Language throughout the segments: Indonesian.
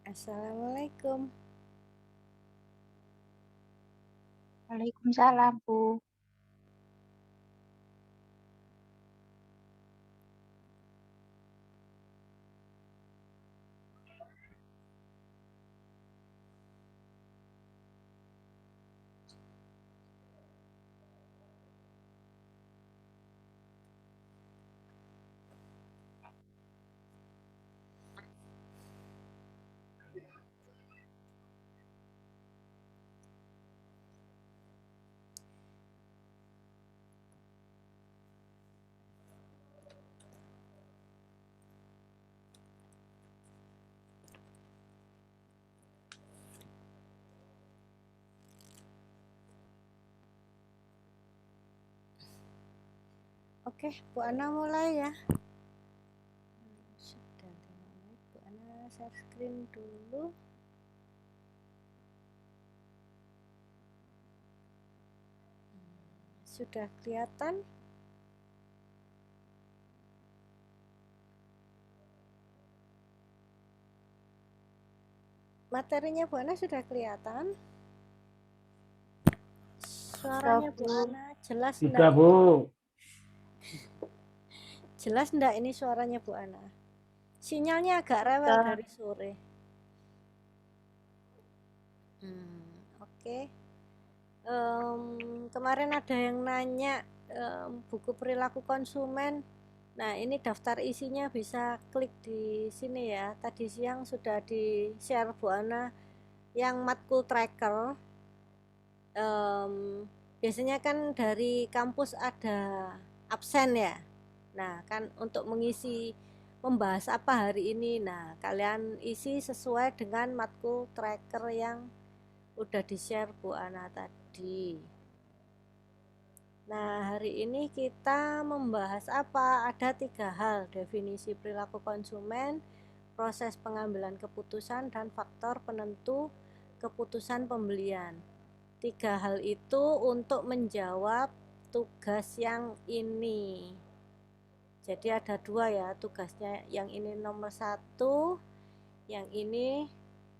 Assalamualaikum. Waalaikumsalam, Bu. Oke, Bu Ana mulai ya. Sudah, Bu Ana share screen dulu. Sudah kelihatan? Materinya Bu Ana sudah kelihatan? Suaranya Bu Ana jelas enggak? Tidak, Bu. Jelas enggak ini suaranya Bu Ana? Sinyalnya agak rewel dari sore. Oke. Kemarin ada yang nanya buku perilaku konsumen. Nah, ini daftar isinya bisa klik di sini ya. Tadi siang sudah di-share Bu Ana yang matkul tracker. Biasanya kan dari kampus ada absen ya. Nah, kan untuk mengisi membahas apa hari ini. Nah, kalian isi sesuai dengan matkul tracker yang udah di-share Bu Ana tadi. Nah, hari ini kita membahas apa? Ada 3 hal, definisi perilaku konsumen, proses pengambilan keputusan, dan faktor penentu keputusan pembelian. 3 hal itu untuk menjawab tugas yang ini. Jadi ada 2 ya tugasnya, yang ini nomor 1, yang ini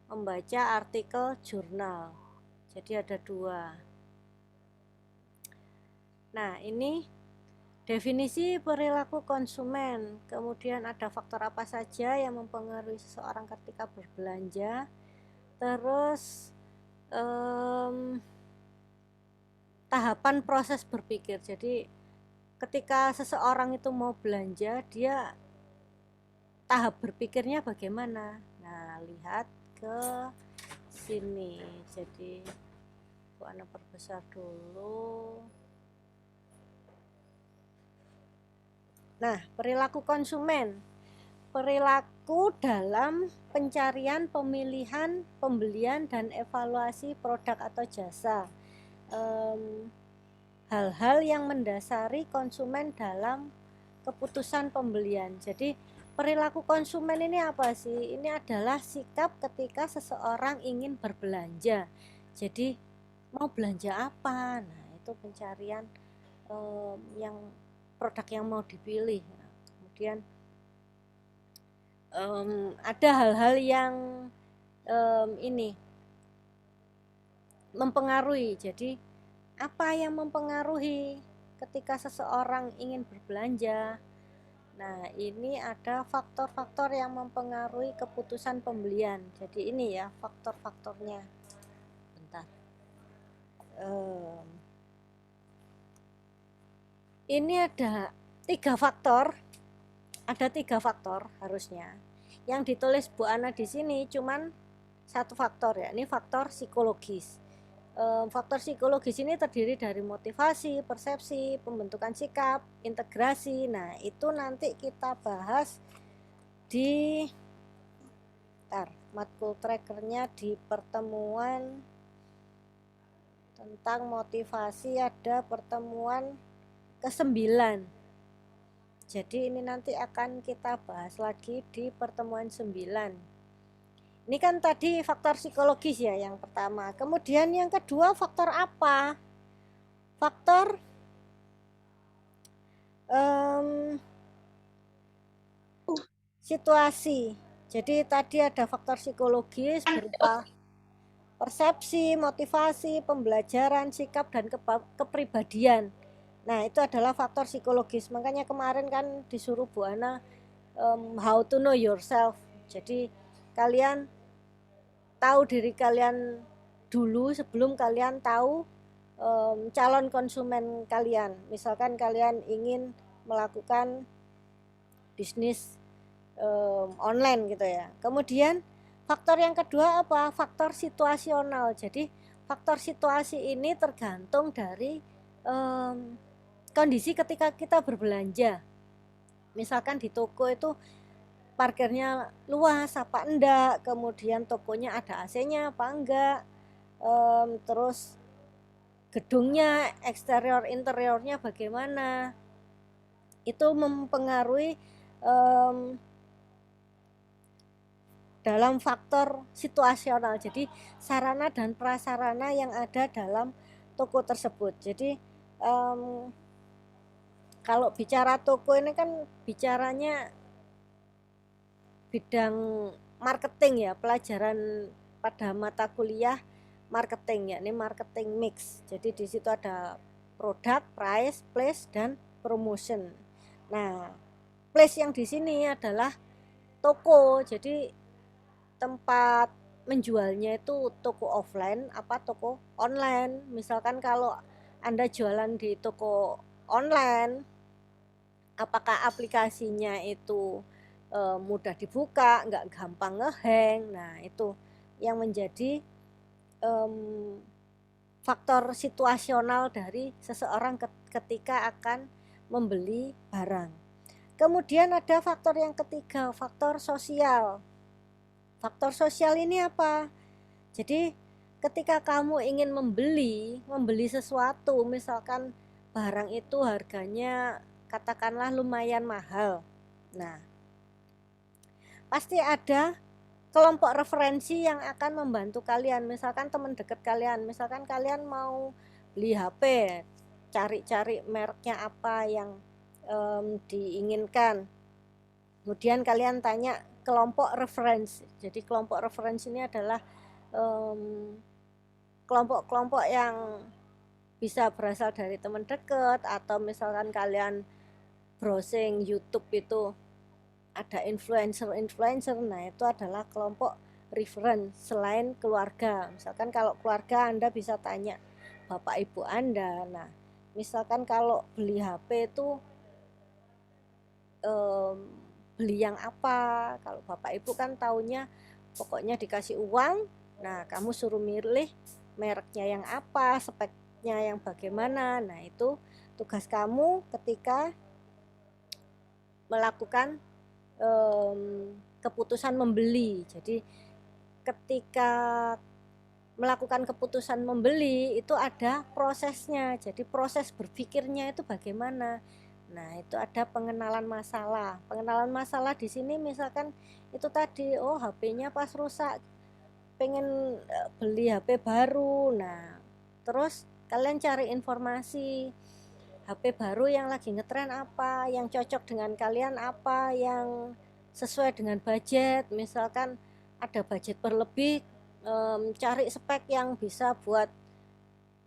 membaca artikel jurnal. Jadi ada 2. Nah, ini definisi perilaku konsumen, kemudian ada faktor apa saja yang mempengaruhi seseorang ketika berbelanja, terus tahapan proses berpikir. Jadi ketika seseorang itu mau belanja, dia tahap berpikirnya bagaimana? Nah, lihat ke sini. Jadi Bu Ana perbesar dulu. Nah, perilaku konsumen. Perilaku dalam pencarian, pemilihan, pembelian, dan evaluasi produk atau jasa. Hal-hal yang mendasari konsumen dalam keputusan pembelian. Jadi perilaku konsumen ini apa sih? Ini adalah sikap ketika seseorang ingin berbelanja. Jadi mau belanja apa? Nah, itu pencarian yang produk yang mau dipilih. Nah, kemudian ada hal-hal yang ini mempengaruhi. Jadi apa yang mempengaruhi ketika seseorang ingin berbelanja? Nah, ini ada faktor-faktor yang mempengaruhi keputusan pembelian. Jadi ini ya faktor-faktornya. Bentar. Ini ada 3 faktor. Ada 3 faktor harusnya. Yang ditulis Bu Ana di sini cuman 1 faktor ya. Ini faktor psikologis. Faktor psikologis ini terdiri dari motivasi, persepsi, pembentukan sikap, integrasi. Nah, itu nanti kita bahas di matkul trackernya di pertemuan tentang motivasi, ada pertemuan ke-9. Jadi ini nanti akan kita bahas lagi di pertemuan 9. Ini kan tadi faktor psikologis ya yang pertama. Kemudian yang kedua faktor apa? Faktor situasi. Jadi tadi ada faktor psikologis berupa persepsi, motivasi, pembelajaran, sikap, dan kepribadian. Nah, itu adalah faktor psikologis. Makanya kemarin kan disuruh Bu Ana how to know yourself. Jadi kalian tahu diri kalian dulu sebelum kalian tahu calon konsumen kalian. Misalkan kalian ingin melakukan bisnis online gitu ya. Kemudian faktor yang kedua apa? Faktor situasional. Jadi faktor situasi ini tergantung dari kondisi ketika kita berbelanja. Misalkan di toko itu parkirnya luas apa enggak, kemudian tokonya ada AC-nya apa enggak, terus gedungnya eksterior interiornya bagaimana, itu mempengaruhi dalam faktor situasional. Jadi sarana dan prasarana yang ada dalam toko tersebut. Jadi kalau bicara toko ini kan bicaranya bidang marketing ya, pelajaran pada mata kuliah marketing, yakni marketing mix. Jadi di situ ada produk, price, place, dan promotion. Nah, place yang di sini adalah toko. Jadi tempat menjualnya itu toko offline apa toko online. Misalkan kalau Anda jualan di toko online, apakah aplikasinya itu mudah dibuka, nggak gampang ngehang. Nah, itu yang menjadi faktor situasional dari seseorang ketika akan membeli barang. Kemudian ada faktor yang ketiga, faktor sosial. Faktor sosial ini apa? Jadi ketika kamu ingin membeli sesuatu, misalkan barang itu harganya katakanlah lumayan mahal. Nah, pasti ada kelompok referensi yang akan membantu kalian. Misalkan teman dekat kalian, misalkan kalian mau beli HP, cari-cari mereknya apa yang diinginkan. Kemudian kalian tanya kelompok referensi. Jadi kelompok referensi ini adalah kelompok-kelompok yang bisa berasal dari teman dekat, atau misalkan kalian browsing YouTube itu ada influencer. Nah, itu adalah kelompok reference selain keluarga. Misalkan kalau keluarga Anda bisa tanya bapak ibu Anda. Nah, misalkan kalau beli HP itu beli yang apa, kalau bapak ibu kan taunya pokoknya dikasih uang, nah kamu suruh milih mereknya yang apa, speknya yang bagaimana. Nah, itu tugas kamu ketika melakukan keputusan membeli. Jadi ketika melakukan keputusan membeli itu ada prosesnya. Jadi proses berpikirnya itu bagaimana. Nah, itu ada pengenalan masalah. Pengenalan masalah di sini misalkan itu tadi, oh HP-nya pas rusak, pengen beli HP baru. Nah, terus kalian cari informasi HP baru yang lagi ngetren apa, yang cocok dengan kalian apa, yang sesuai dengan budget. Misalkan ada budget berlebih, cari spek yang bisa buat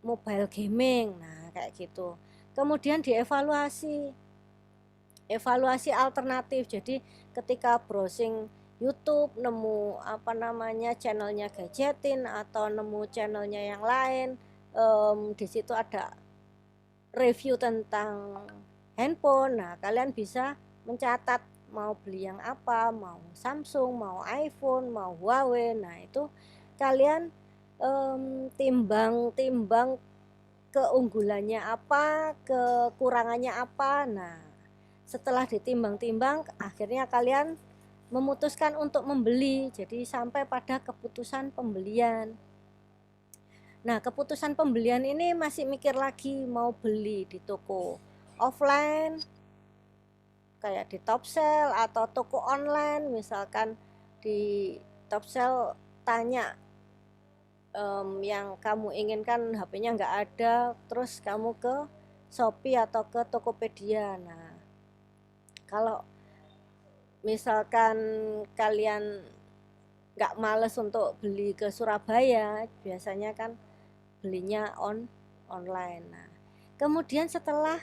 mobile gaming. Nah, kayak gitu. Kemudian dievaluasi alternatif. Jadi ketika browsing YouTube nemu channelnya gadgetin atau nemu channelnya yang lain, di situ ada review tentang handphone. Nah, kalian bisa mencatat mau beli yang apa, mau Samsung, mau iPhone, mau Huawei. Nah, itu kalian timbang keunggulannya apa, kekurangannya apa. Nah, setelah ditimbang-timbang, akhirnya kalian memutuskan untuk membeli. Jadi sampai pada keputusan pembelian. Nah, keputusan pembelian ini masih mikir lagi mau beli di toko offline kayak di Topsel atau toko online. Misalkan di Topsel tanya yang kamu inginkan HP-nya nggak ada, terus kamu ke Shopee atau ke Tokopedia. Nah, kalau misalkan kalian nggak males untuk beli ke Surabaya, biasanya kan belinya online. Nah, kemudian setelah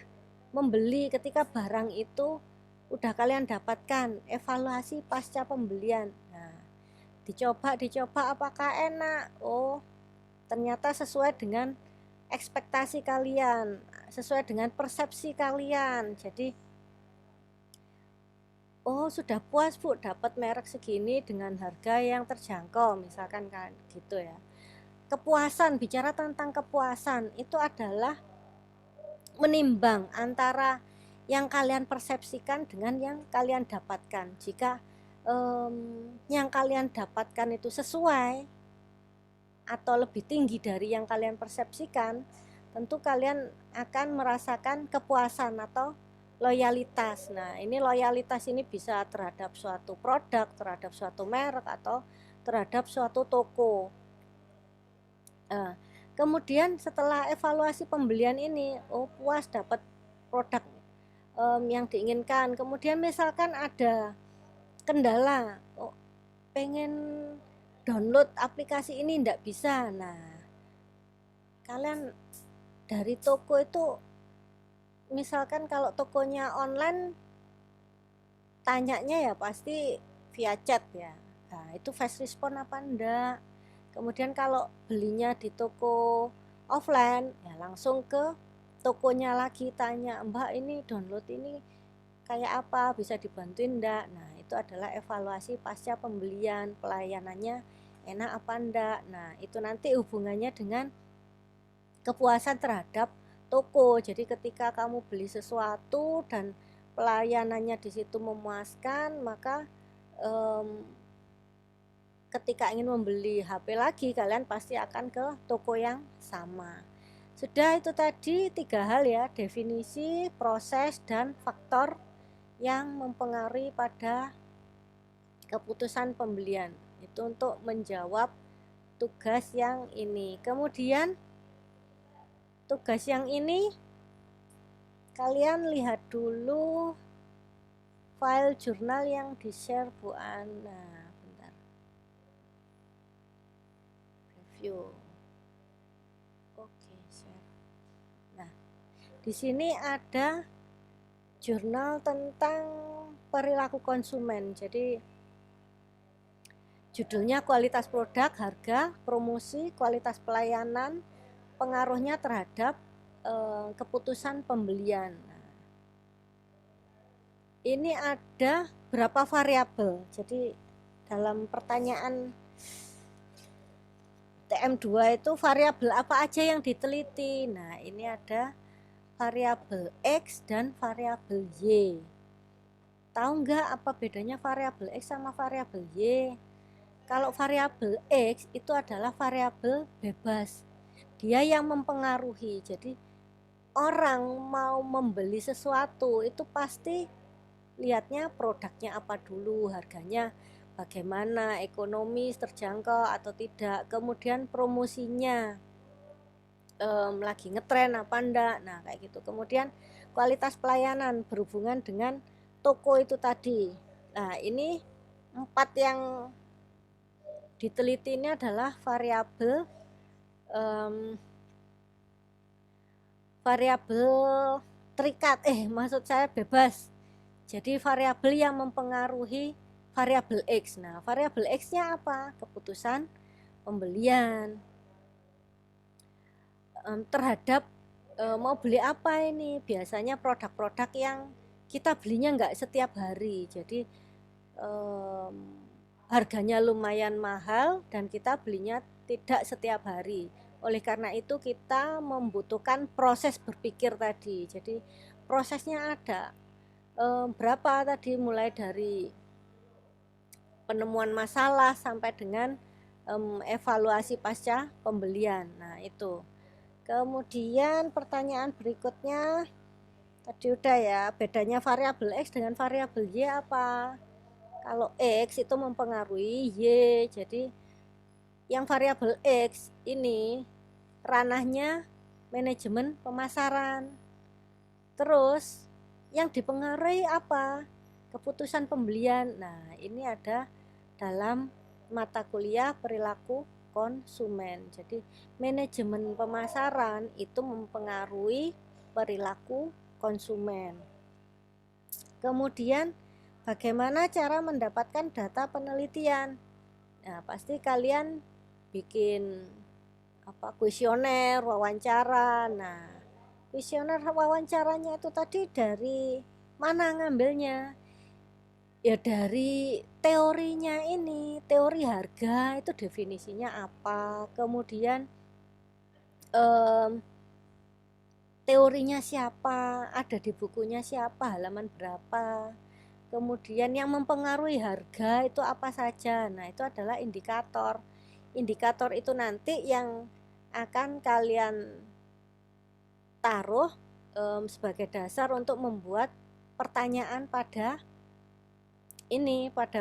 membeli, ketika barang itu udah kalian dapatkan, evaluasi pasca pembelian. Nah, dicoba apakah enak. Oh, ternyata sesuai dengan ekspektasi kalian, sesuai dengan persepsi kalian. Jadi oh, sudah puas Bu dapat merek segini dengan harga yang terjangkau, misalkan kan gitu ya. Kepuasan, bicara tentang kepuasan itu adalah menimbang antara yang kalian persepsikan dengan yang kalian dapatkan. Jika yang kalian dapatkan itu sesuai atau lebih tinggi dari yang kalian persepsikan, tentu kalian akan merasakan kepuasan atau loyalitas. Nah, ini loyalitas ini bisa terhadap suatu produk, terhadap suatu merek, atau terhadap suatu toko. Kemudian setelah evaluasi pembelian ini, oh puas dapat produk yang diinginkan. Kemudian misalkan ada kendala, oh pengen download aplikasi ini enggak bisa. Nah, kalian dari toko itu, misalkan kalau tokonya online, tanyanya ya pasti via chat ya. Nah, itu fast respon apa enggak. Kemudian kalau belinya di toko offline, ya langsung ke tokonya lagi tanya, Mbak ini download ini kayak apa, bisa dibantuin enggak. Nah, itu adalah evaluasi pasca pembelian, pelayanannya enak apa enggak. Nah, itu nanti hubungannya dengan kepuasan terhadap toko. Jadi ketika kamu beli sesuatu dan pelayanannya di situ memuaskan, maka ketika ingin membeli HP lagi, kalian pasti akan ke toko yang sama. Sudah, itu tadi 3 hal ya, definisi, proses, dan faktor yang mempengaruhi pada keputusan pembelian. Itu untuk menjawab tugas yang ini. Kemudian tugas yang ini kalian lihat dulu file jurnal yang di-share Bu Ana. Bentar. Review. Oke, share. Nah, di sini ada jurnal tentang perilaku konsumen. Jadi judulnya kualitas produk, harga, promosi, kualitas pelayanan, pengaruhnya terhadap keputusan pembelian. Nah, ini ada berapa variabel. Jadi dalam pertanyaan TM2 itu variabel apa aja yang diteliti. Nah, ini ada variabel X dan variabel Y. Tahu nggak apa bedanya variabel X sama variabel Y? Kalau variabel X itu adalah variabel bebas. Dia yang mempengaruhi. Jadi orang mau membeli sesuatu itu pasti lihatnya produknya apa dulu, harganya bagaimana, ekonomis, terjangkau atau tidak, kemudian promosinya lagi ngetren apa enggak. Nah, kayak gitu. Kemudian kualitas pelayanan berhubungan dengan toko itu tadi. Nah, ini 4 yang diteliti ini adalah variabel terikat, maksud saya bebas. Jadi variabel yang mempengaruhi variabel X. Nah, variabel X-nya apa? Keputusan pembelian. Terhadap mau beli apa ini? Biasanya produk-produk yang kita belinya nggak setiap hari. Jadi harganya lumayan mahal dan kita belinya tidak setiap hari. Oleh karena itu kita membutuhkan proses berpikir tadi. Jadi prosesnya ada. Berapa tadi, mulai dari penemuan masalah sampai dengan evaluasi pasca pembelian. Nah, itu. Kemudian pertanyaan berikutnya tadi udah ya, bedanya variabel X dengan variabel Y apa? Kalau X itu mempengaruhi Y, jadi yang variabel X ini ranahnya manajemen pemasaran. Terus yang dipengaruhi apa? keputusan pembelian. Nah, ini ada dalam mata kuliah perilaku konsumen. Jadi, manajemen pemasaran itu mempengaruhi perilaku konsumen. Kemudian, bagaimana cara mendapatkan data penelitian? Nah, pasti kalian bikin kuesioner, wawancara. Nah, kuesioner wawancaranya itu tadi dari mana ngambilnya? Ya dari teorinya ini, teori harga itu definisinya apa, kemudian teorinya siapa, ada di bukunya siapa, halaman berapa, kemudian yang mempengaruhi harga itu apa saja. Nah, itu adalah indikator. Indikator itu nanti yang akan kalian taruh sebagai dasar untuk membuat pertanyaan pada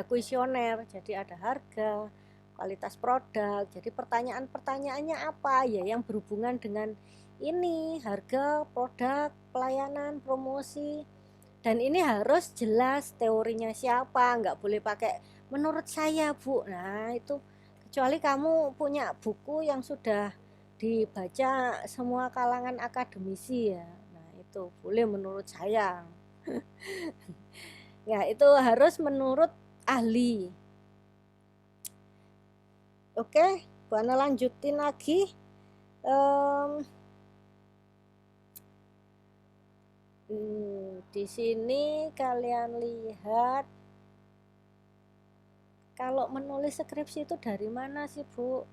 kuesioner. Jadi ada harga, kualitas produk. Jadi pertanyaan-pertanyaannya apa ya yang berhubungan dengan ini, harga, produk, pelayanan, promosi. Dan ini harus jelas teorinya siapa, nggak boleh pakai menurut saya, Bu. Nah, itu kecuali kamu punya buku yang sudah dibaca semua kalangan akademisi ya. Nah, itu boleh menurut saya. Ya, itu harus menurut ahli. Oke, Bu Ana lanjutin lagi. Di sini kalian lihat, kalau menulis skripsi itu dari mana sih, Bu?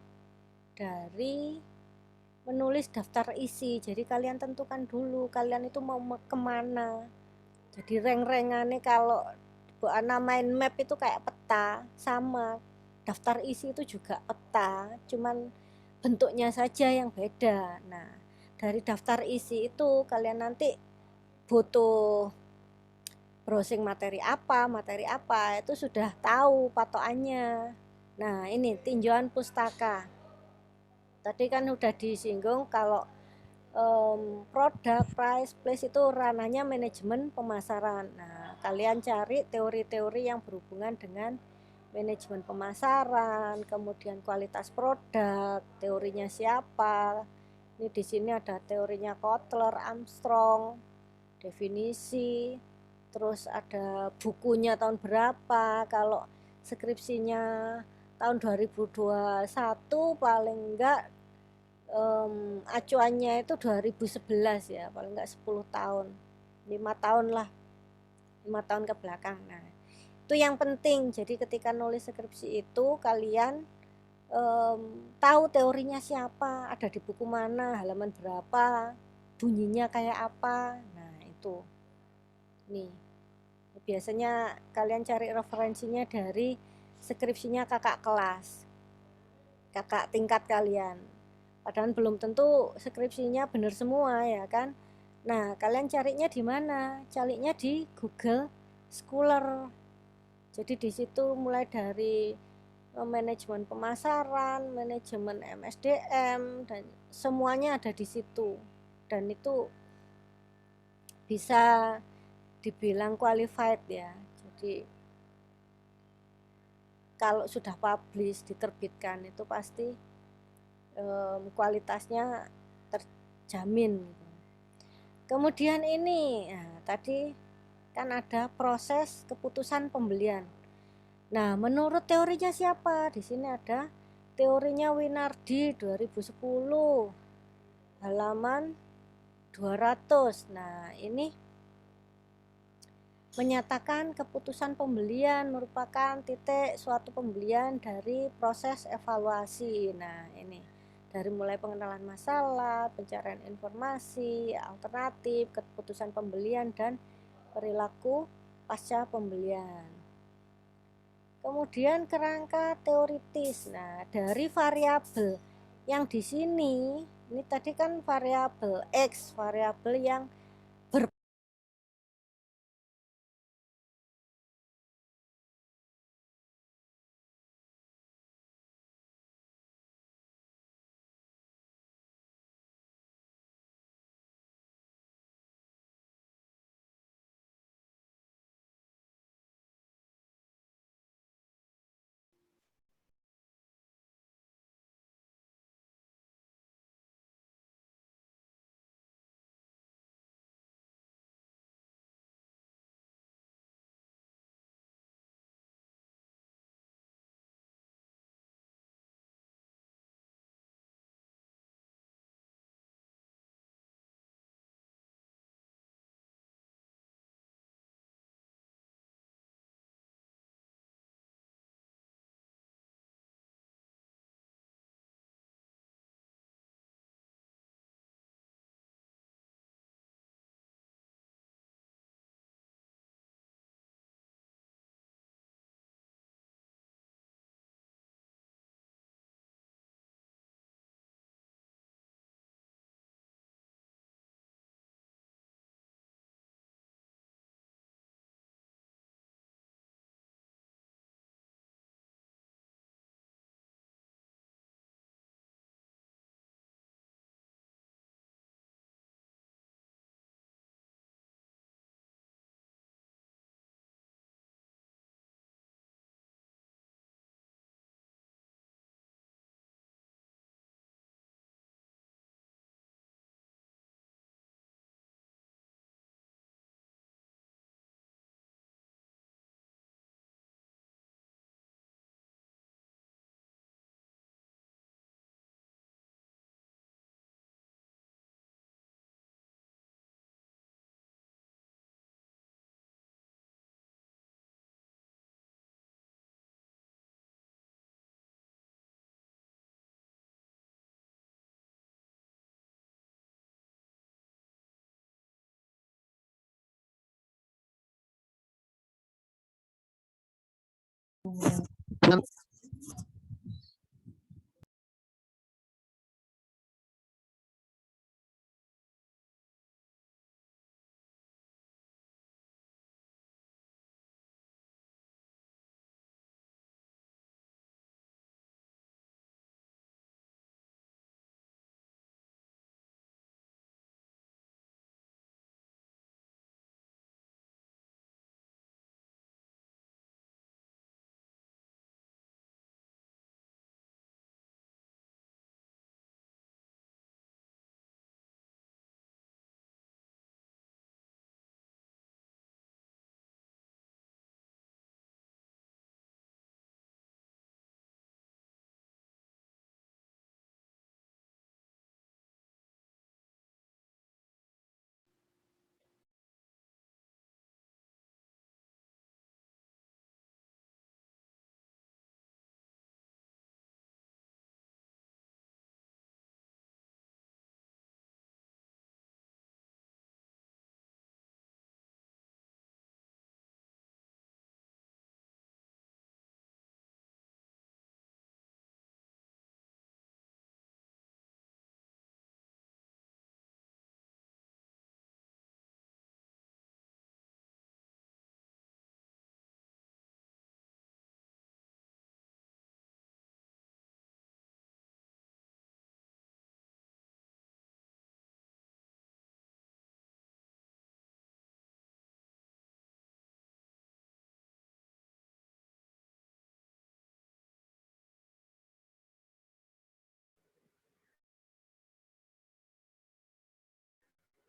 Dari menulis daftar isi. Jadi kalian tentukan dulu kalian itu mau kemana. Jadi reng-rengannya kalau Bu Ana main map itu kayak peta, sama daftar isi itu juga peta, cuman bentuknya saja yang beda. Nah, dari daftar isi itu kalian nanti butuh browsing materi apa, itu sudah tahu patokannya. Nah, ini tinjauan pustaka. Tadi kan udah disinggung kalau produk, price, place itu ranahnya manajemen pemasaran. Nah, kalian cari teori-teori yang berhubungan dengan manajemen pemasaran, kemudian kualitas produk, teorinya siapa. Ini di sini ada teorinya Kotler, Armstrong, definisi, terus ada bukunya tahun berapa. Kalau skripsinya tahun 2021 paling enggak acuannya itu 2011 ya, paling enggak 10 tahun, 5 tahun lah, 5 tahun ke belakang. Nah, itu yang penting. Jadi ketika nulis skripsi itu kalian tahu teorinya siapa, ada di buku mana, halaman berapa, bunyinya kayak apa. Nah, itu nih biasanya kalian cari referensinya dari skripsinya kakak kelas, kakak tingkat kalian. Padahal belum tentu skripsinya benar semua ya kan. Nah, kalian carinya di mana? Carinya di Google Scholar. Jadi di situ mulai dari manajemen pemasaran, manajemen MSDM, dan semuanya ada di situ. Dan itu bisa dibilang qualified ya. Jadi kalau sudah publish, diterbitkan, itu pasti kualitasnya terjamin. Kemudian ini, nah, tadi kan ada proses keputusan pembelian. Nah, menurut teorinya siapa? Di sini ada teorinya Winardi 2010, halaman 200. Nah, ini menyatakan keputusan pembelian merupakan titik suatu pembelian dari proses evaluasi. Nah, ini dari mulai pengenalan masalah, pencarian informasi, alternatif, keputusan pembelian, dan perilaku pasca pembelian. Kemudian kerangka teoritis. Nah, dari variabel yang di sini, ini tadi kan variabel X, variabel yang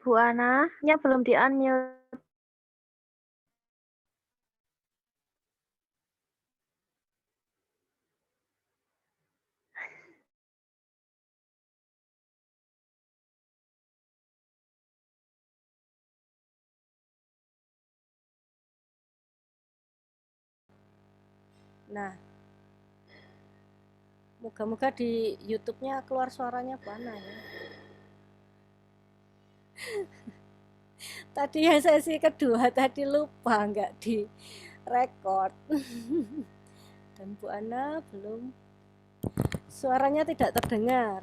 Bu Ana-nya belum di-unmute. Nah, moga-moga di YouTube-nya keluar suaranya Bu Ana ya. Tadi yang sesi kedua tadi lupa nggak di record. Dan Bu Ana belum, suaranya tidak terdengar.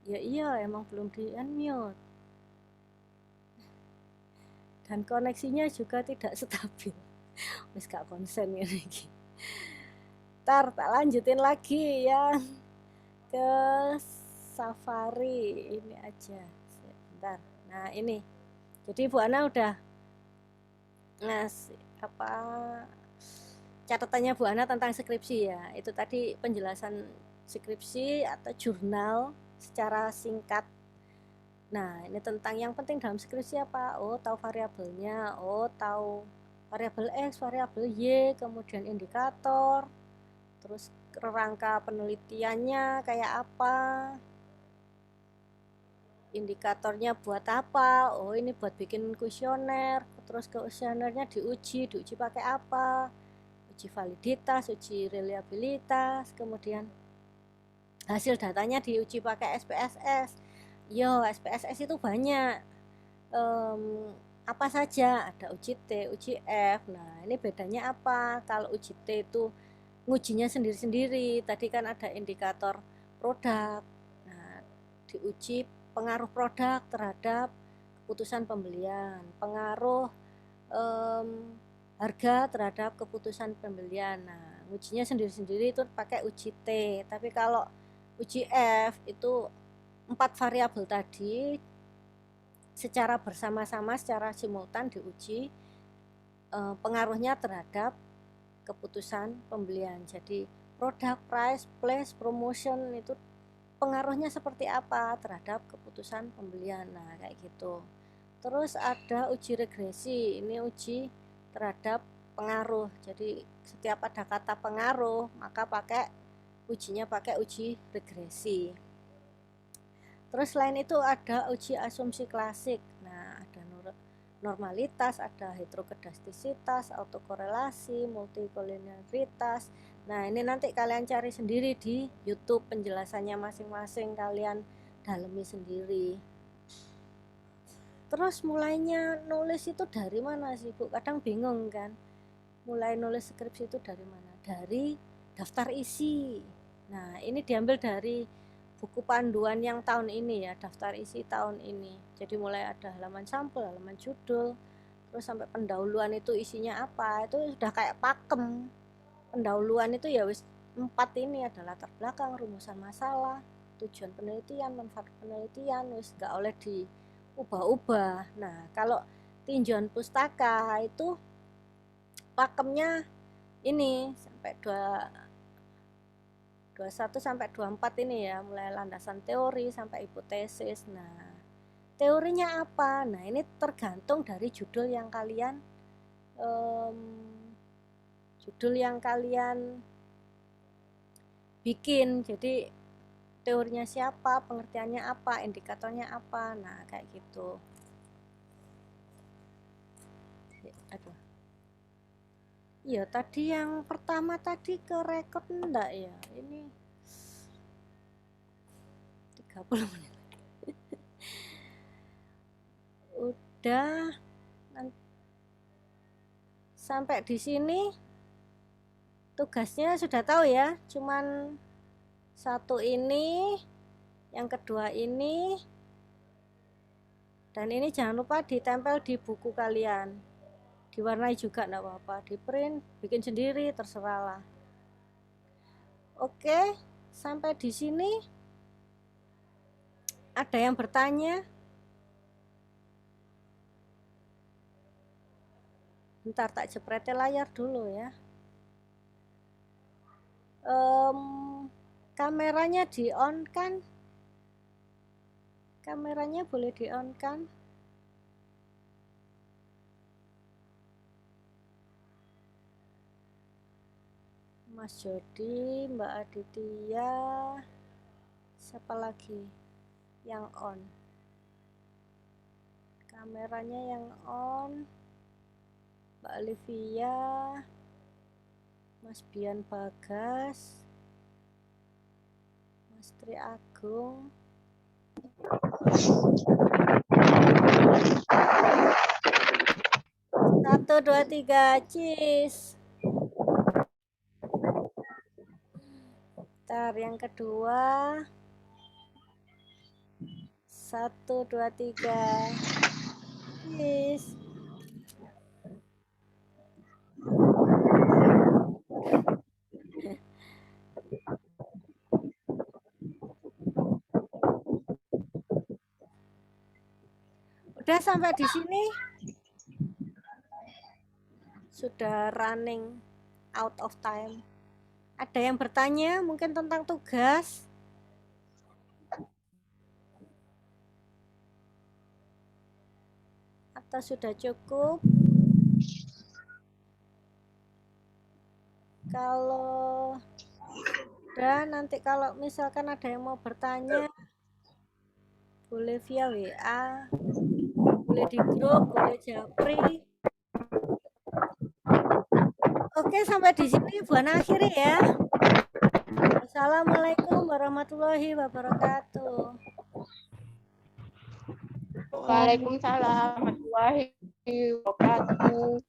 Ya iya, emang belum di unmute. Dan koneksinya juga tidak stabil. Wis gak konsen ya lagi. Ntar tak lanjutin lagi ya ke Safari ini aja. Bentar. Nah ini, jadi Bu Ana udah ngasih apa catatannya Bu Ana tentang skripsi ya. Itu tadi penjelasan skripsi atau jurnal secara singkat. Nah, ini tentang yang penting dalam skripsi apa? Oh, tahu variabelnya. Oh, tahu variabel X, variabel Y, kemudian indikator. Terus rangka penelitiannya kayak apa? Indikatornya buat apa? Oh, ini buat bikin kuesioner. Terus kuesionernya diuji pakai apa? Uji validitas, uji reliabilitas, kemudian hasil datanya diuji pakai SPSS. Yo, SPSS itu banyak. Apa saja? Ada uji T, uji F. Nah, ini bedanya apa? Kalau uji T itu ngujinya sendiri-sendiri. Tadi kan ada indikator produk. Nah, diuji pengaruh produk terhadap keputusan pembelian, pengaruh harga terhadap keputusan pembelian. Nah, ujinya sendiri-sendiri itu pakai uji T. Tapi kalau uji F itu 4 variabel tadi secara bersama-sama, secara simultan diuji pengaruhnya terhadap keputusan pembelian. Jadi produk, price, place, promotion itu pengaruhnya seperti apa terhadap keputusan pembelian. Nah, kayak gitu. Terus ada uji regresi. Ini uji terhadap pengaruh. Jadi setiap ada kata pengaruh, maka ujinya pakai uji regresi. Terus selain itu ada uji asumsi klasik. Nah, ada normalitas, ada heterokedastisitas, autokorelasi, multikoliniaritas. Nah, ini nanti kalian cari sendiri di YouTube penjelasannya masing-masing, kalian dalemi sendiri. Terus mulainya nulis itu dari mana sih Bu? Kadang bingung kan. Mulai nulis skripsi itu dari mana? dari daftar isi. Nah, ini diambil dari buku panduan yang tahun ini ya, daftar isi tahun ini. Jadi mulai ada halaman sampel, halaman judul, terus sampai pendahuluan itu isinya apa, itu sudah kayak pakem. Pendahuluan itu ya wis 4 ini, ada latar belakang, rumusan masalah, tujuan penelitian, manfaat penelitian, wis gak oleh diubah-ubah. Nah, kalau tinjauan pustaka itu pakemnya ini sampai 21 sampai 24 ini ya, mulai landasan teori sampai hipotesis. Nah, teorinya apa? Nah, ini tergantung dari judul yang kalian bikin. Jadi teorinya siapa, pengertiannya apa, indikatornya apa. Nah, kayak gitu. Aduh. Iya, tadi yang pertama tadi ke record enggak ya? Ini 30 menit. Udah sampai di sini tugasnya sudah tahu ya, cuman satu ini, yang kedua ini, dan ini jangan lupa ditempel di buku kalian, diwarnai juga enggak apa-apa, di print, bikin sendiri, terserahlah. Oke, sampai di sini ada yang bertanya? Bentar, tak jepretin layar dulu ya. Kameranya di on kan? Kameranya boleh di on kan? Mas Jody, Mbak Aditya, siapa lagi yang on? Kameranya yang on, Mbak Olivia, Mas Bian Bagas, Mas Tri Agung. 1, 2, 3, cheese. Ntar yang kedua. 1, 2, 3. Cheese. Udah sampai di sini? Sudah running out of time. Ada yang bertanya mungkin tentang tugas? Atau sudah cukup? Kalau udah, nanti kalau misalkan ada yang mau bertanya, boleh via WA, boleh di grup, boleh japri. Oke, sampai di sini Buan akhiri ya. Assalamualaikum warahmatullahi wabarakatuh. Waalaikumsalam warahmatullahi wabarakatuh.